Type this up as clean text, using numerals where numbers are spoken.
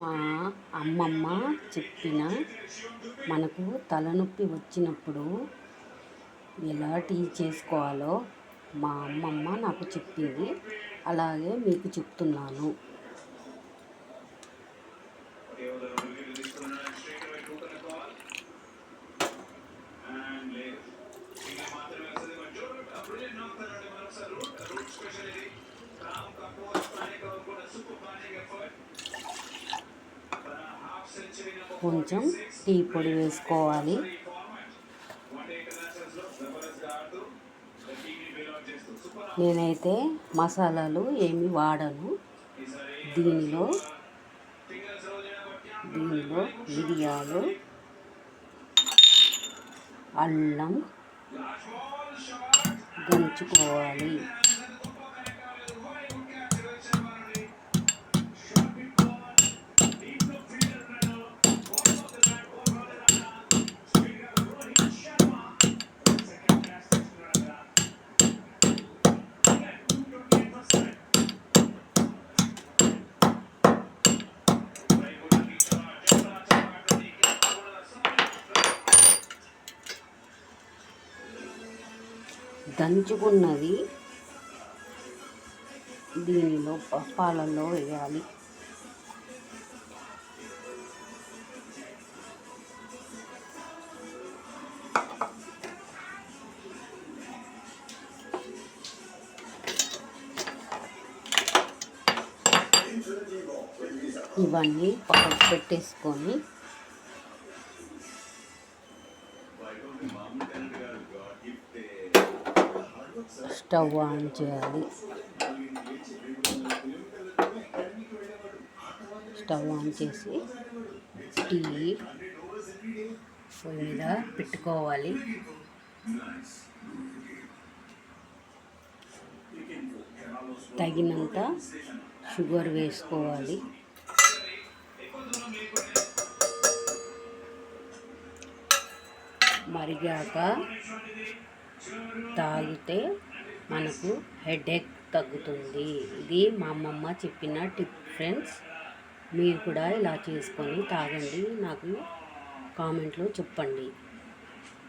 మా అమ్మమ్మ చెప్పిన మనకు తలనొప్పి వచ్చినప్పుడు ఎలా టీ చేసుకోవాలో మా అమ్మమ్మ నాకు చెప్పింది. అలాగే మీకు చెప్తున్నాను. కొంచెం టీ పొడి వేసుకోవాలి. నేనైతే మసాలాలు ఏమి వాడను. దీనిలో మిరియాలు, అల్లం దంచుకోవాలి. దంచుకున్నది దీనిలో పాలల్లో వేయాలి. ఇవన్నీ పక్కకు పెట్టేసుకొని స్టవ్ ఆన్ చేయాలి. స్టవ్ ఆన్ చేసి టీ పొయ్యి మీద పెట్టుకోవాలి. తగినంత షుగర్ వేసుకోవాలి. మరిగాక తాగితే మనకు హెడేక్ తగ్గుతుంది. ఇది మా అమ్మమ్మ చెప్పిన టిప్ ఫ్రెండ్స్. మీరు కూడా ఇలా చేసుకొని తాగండి. నాకు కామెంట్లో చెప్పండి.